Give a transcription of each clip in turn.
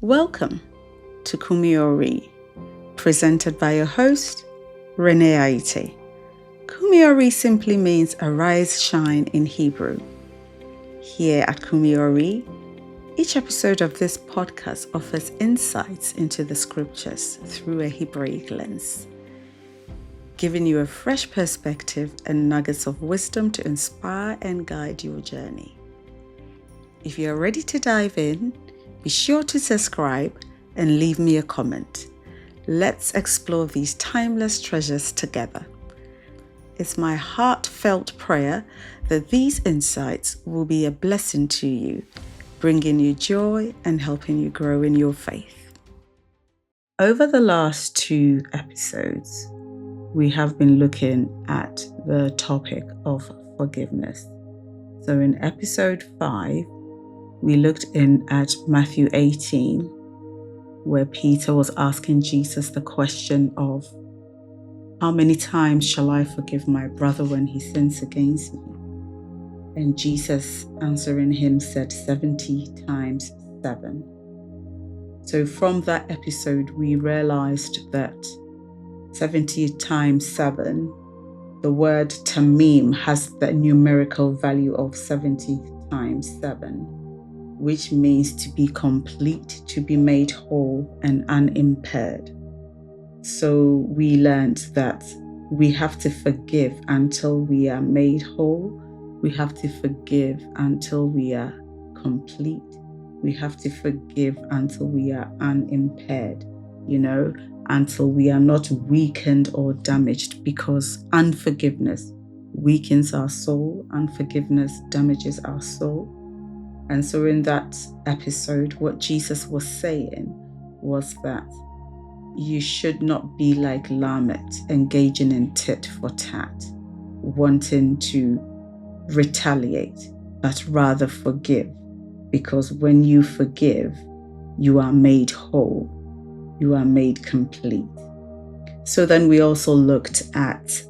Welcome to Kumiori, presented by your host, Renee Aite. Kumiori simply means arise, shine in Hebrew. Here at Kumiori, each episode of this podcast offers insights into the scriptures through a Hebraic lens, giving you a fresh perspective and nuggets of wisdom to inspire and guide your journey. If you are ready to dive in, be sure to subscribe and leave me a comment. Let's explore these timeless treasures together. It's my heartfelt prayer that these insights will be a blessing to you, bringing you joy and helping you grow in your faith. Over the last 2 episodes, we have been looking at the topic of forgiveness. So in episode 5, we looked in at Matthew 18, where Peter was asking Jesus the question of, how many times shall I forgive my brother when he sins against me? And Jesus answering him said 70 times 7. So from that episode, we realized that 70 times 7, the word tamim has the numerical value of 70 times 7. Which means to be complete, to be made whole and unimpaired. So we learned that we have to forgive until we are made whole. We have to forgive until we are complete. We have to forgive until we are unimpaired, until we are not weakened or damaged, because unforgiveness weakens our soul. Unforgiveness damages our soul. And so in that episode, what Jesus was saying was that you should not be like Lamech, engaging in tit for tat, wanting to retaliate, but rather forgive. Because when you forgive, you are made whole, you are made complete. So then we also looked at,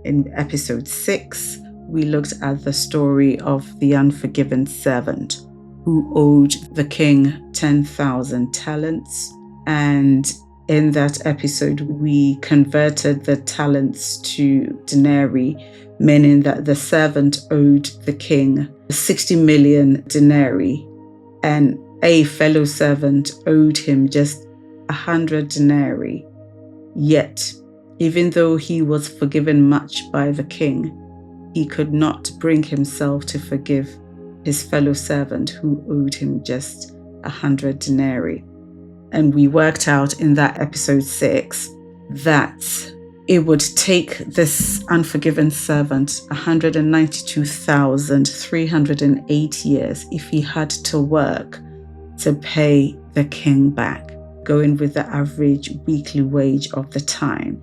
in episode 6, we looked at the story of the unforgiven servant who owed the king 10,000 talents. And in that episode, we converted the talents to denarii, meaning that the servant owed the king 60 million denarii, and a fellow servant owed him just 100 denarii. Yet, even though he was forgiven much by the king, he could not bring himself to forgive his fellow servant who owed him just 100 denarii. And we worked out in that episode 6 that it would take this unforgiven servant 192,308 years if he had to work to pay the king back, going with the average weekly wage of the time.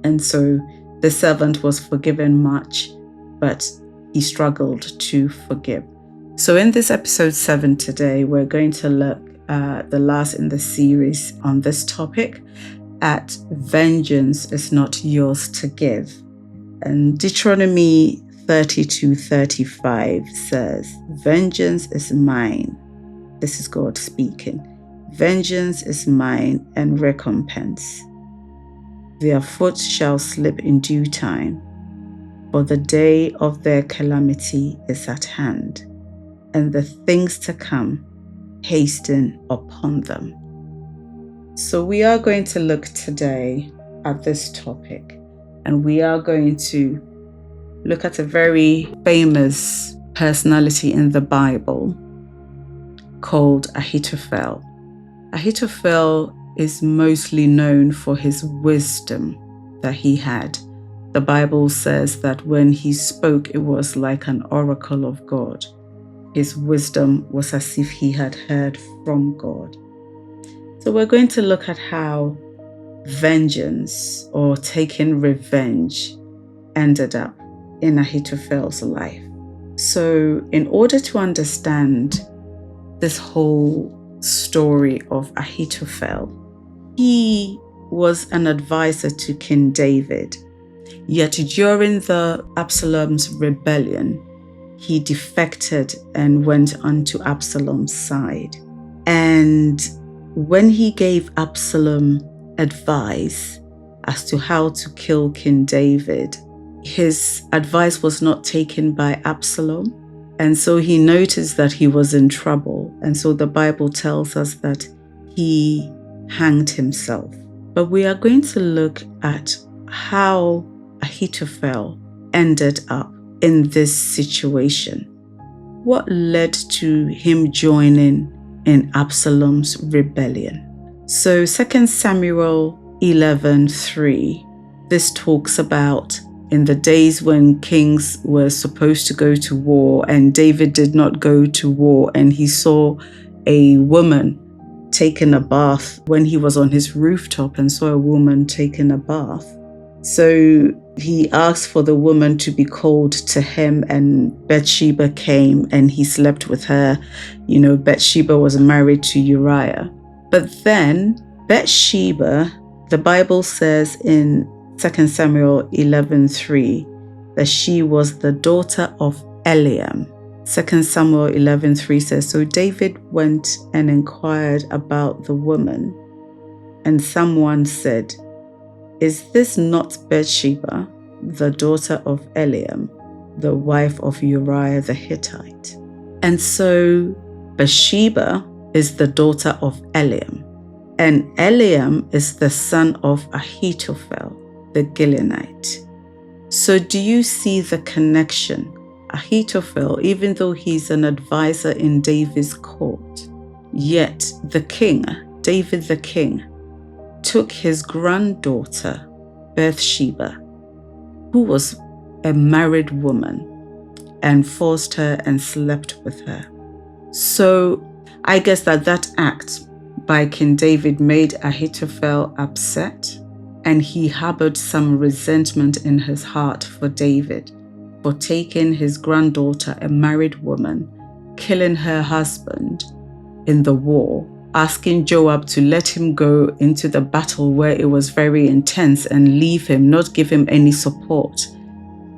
And so the servant was forgiven much, but he struggled to forgive. So in this episode 7 today, we're going to look at the last in the series on this topic, at vengeance is not yours to give. And Deuteronomy 32:35 says, vengeance is mine. This is God speaking. Vengeance is mine and recompense. Their foot shall slip in due time. For the day of their calamity is at hand, and the things to come hasten upon them. So we are going to look today at this topic, and we are going to look at a very famous personality in the Bible called Ahithophel. Ahithophel is mostly known for his wisdom that he had. The Bible says that when he spoke, it was like an oracle of God. His wisdom was as if he had heard from God. So we're going to look at how vengeance or taking revenge ended up in Ahithophel's life. So in order to understand this whole story of Ahithophel, he was an advisor to King David. Yet during the Absalom's rebellion, he defected and went onto Absalom's side. And when he gave Absalom advice as to how to kill King David, his advice was not taken by Absalom. And so he noticed that he was in trouble. And so the Bible tells us that he hanged himself. But we are going to look at how Ahithophel ended up in this situation. What led to him joining in Absalom's rebellion? So 2 Samuel 11:3, this talks about in the days when kings were supposed to go to war and David did not go to war, and he saw a woman taking a bath when he was on his rooftop and saw a woman taking a bath. So he asked for the woman to be called to him, and Bathsheba came and he slept with her. Bathsheba was married to Uriah. But then Bathsheba, the Bible says in 2 Samuel 11:3 that she was the daughter of Eliam. 2 Samuel 11:3 says, so David went and inquired about the woman, and someone said, is this not Bathsheba, the daughter of Eliam, the wife of Uriah the Hittite? And so Bathsheba is the daughter of Eliam, and Eliam is the son of Ahithophel, the Gileonite. So do you see the connection? Ahithophel, even though he's an advisor in David's court, yet the king, David the king, took his granddaughter, Bathsheba, who was a married woman, and forced her and slept with her. So I guess that act by King David made Ahithophel upset, and he harbored some resentment in his heart for David for taking his granddaughter, a married woman, killing her husband in the war, asking Joab to let him go into the battle where it was very intense and leave him, not give him any support.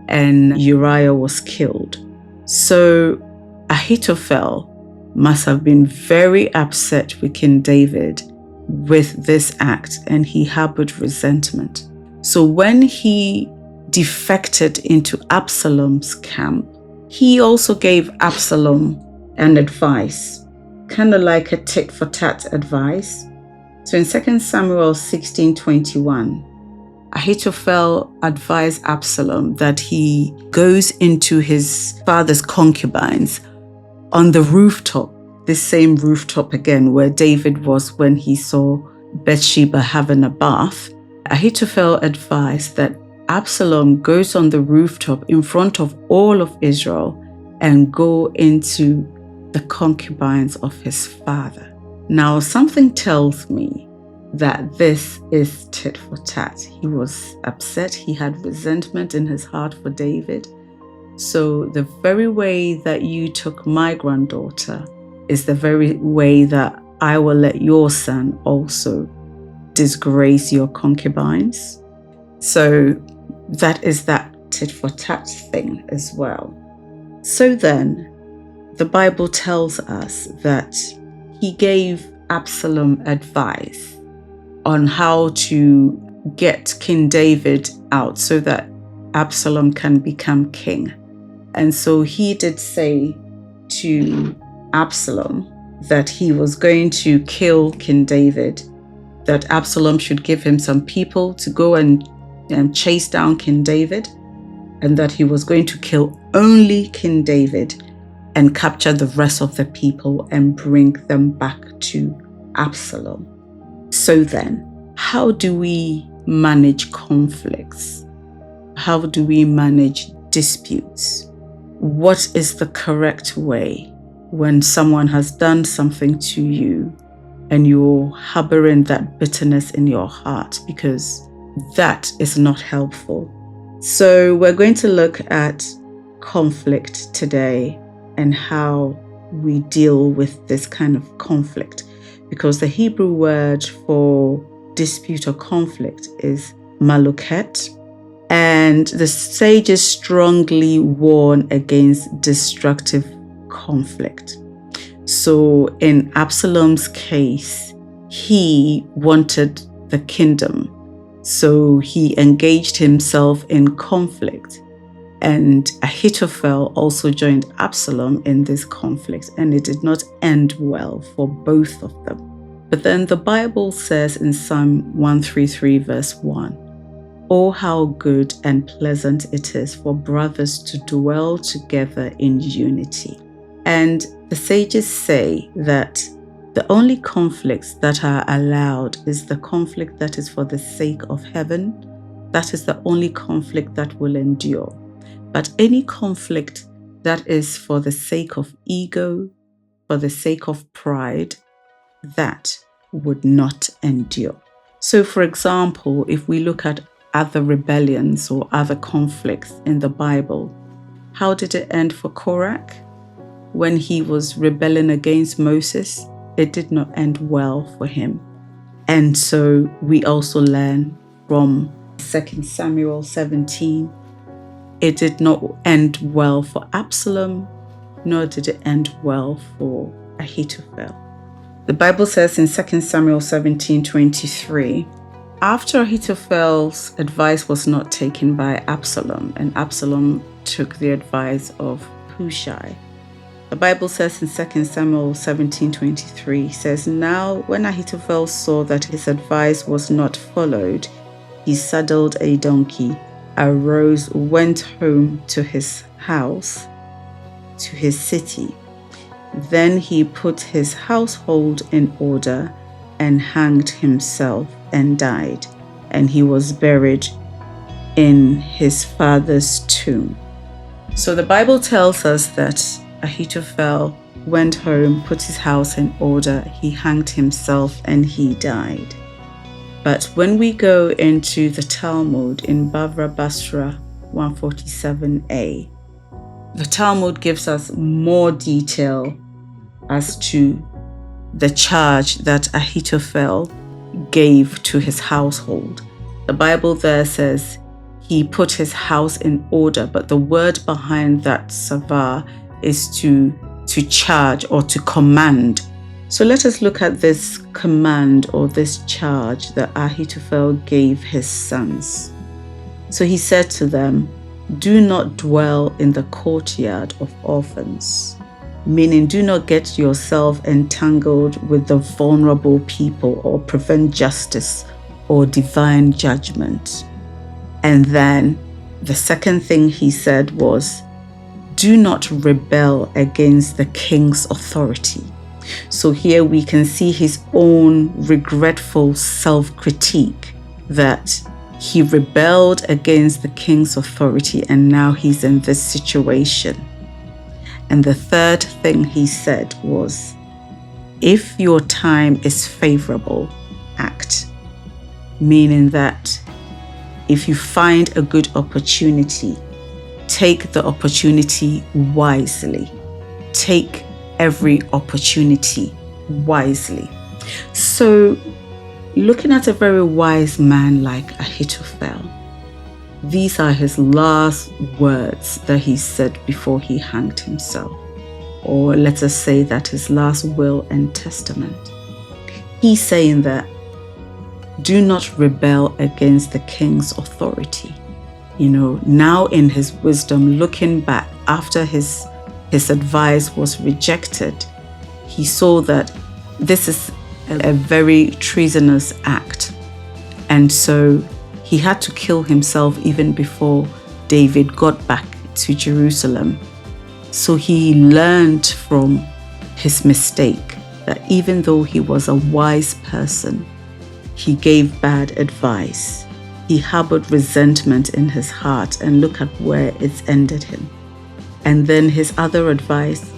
And Uriah was killed. So Ahithophel must have been very upset with King David with this act, and he harbored resentment. So when he defected into Absalom's camp, he also gave Absalom an advice, kind of like a tit for tat advice. So in 2 Samuel 16:21, Ahithophel advised Absalom that he goes into his father's concubines on the rooftop, this same rooftop again where David was when he saw Bathsheba having a bath. Ahithophel advised that Absalom goes on the rooftop in front of all of Israel and go into the concubines of his father. Now, something tells me that this is tit for tat. He was upset. He had resentment in his heart for David. So the very way that you took my granddaughter is the very way that I will let your son also disgrace your concubines. So that is that tit for tat thing as well. So then, the Bible tells us that he gave Absalom advice on how to get King David out so that Absalom can become king. And so he did say to Absalom that he was going to kill King David, that Absalom should give him some people to go and chase down King David, and that he was going to kill only King David and capture the rest of the people and bring them back to Absalom. So then, how do we manage conflicts? How do we manage disputes? What is the correct way when someone has done something to you and you're harboring that bitterness in your heart? Because that is not helpful. So we're going to look at conflict today and how we deal with this kind of conflict, because the Hebrew word for dispute or conflict is maluket, and the sages strongly warn against destructive conflict. So in Absalom's case, he wanted the kingdom. So he engaged himself in conflict. And Ahithophel also joined Absalom in this conflict, and it did not end well for both of them. But then the Bible says in Psalm 133 verse 1, "Oh, how good and pleasant it is for brothers to dwell together in unity." And the sages say that the only conflicts that are allowed is the conflict that is for the sake of heaven. That is the only conflict that will endure. But any conflict that is for the sake of ego, for the sake of pride, that would not endure. So, for example, if we look at other rebellions or other conflicts in the Bible, how did it end for Korah? When he was rebelling against Moses, it did not end well for him. And so we also learn from 2 Samuel 17, it did not end well for Absalom, nor did it end well for Ahithophel. The Bible says in 2 Samuel 17:23, after Ahithophel's advice was not taken by Absalom, and Absalom took the advice of Hushai, the Bible says in 2 Samuel 17:23, says, now when Ahithophel saw that his advice was not followed, he saddled a donkey, arose, went home to his house, to his city. Then he put his household in order and hanged himself and died, and he was buried in his father's tomb. So the Bible tells us that Ahithophel went home, put his house in order, he hanged himself, and he died. But when we go into the Talmud in Bavra Basra 147a, the Talmud gives us more detail as to the charge that Ahithophel gave to his household. The Bible there says he put his house in order, but the word behind that savar is to charge or to command. So let us look at this command or this charge that Ahithophel gave his sons. So he said to them, do not dwell in the courtyard of orphans, meaning do not get yourself entangled with the vulnerable people or prevent justice or divine judgment. And then the second thing he said was, do not rebel against the king's authority. So here we can see his own regretful self-critique that he rebelled against the king's authority and now he's in this situation. And the third thing he said was, if your time is favorable, act. Meaning that if you find a good opportunity, take the opportunity wisely. Take every opportunity wisely. So, looking at a very wise man like Ahithophel, these are his last words that he said before he hanged himself. Or let us say that his last will and testament. He's saying that do not rebel against the king's authority. Now in his wisdom, looking back after his advice was rejected, he saw that this is a very treasonous act. And so he had to kill himself even before David got back to Jerusalem. So he learned from his mistake that even though he was a wise person, he gave bad advice. He harbored resentment in his heart, and look at where it's ended him. And then his other advice,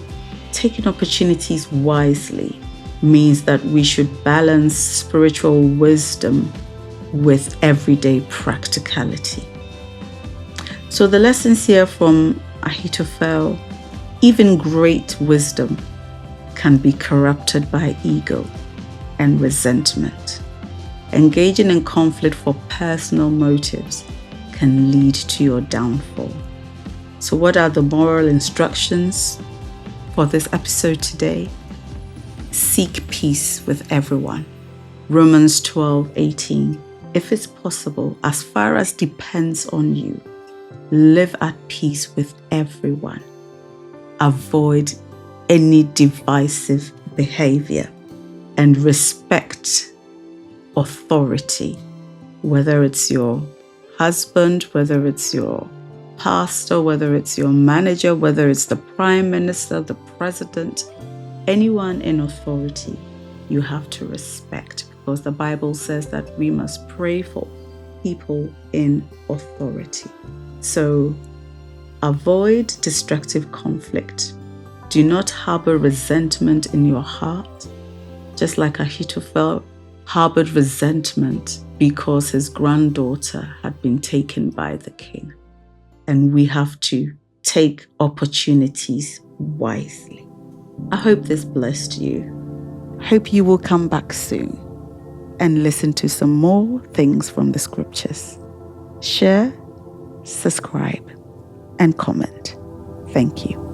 taking opportunities wisely, means that we should balance spiritual wisdom with everyday practicality. So the lessons here from Ahithophel, even great wisdom can be corrupted by ego and resentment. Engaging in conflict for personal motives can lead to your downfall. So what are the moral instructions for this episode today? Seek peace with everyone. Romans 12:18. If it's possible, as far as depends on you, live at peace with everyone. Avoid any divisive behavior and respect authority, whether it's your husband, whether it's your pastor, whether it's your manager, whether it's the prime minister, the president, anyone in authority, you have to respect, because the Bible says that we must pray for people in authority. So avoid destructive conflict. Do not harbor resentment in your heart, just like Ahithophel harbored resentment because his granddaughter had been taken by the king. And we have to take opportunities wisely. I hope this blessed you. Hope you will come back soon and listen to some more things from the scriptures. Share, subscribe, and comment. Thank you.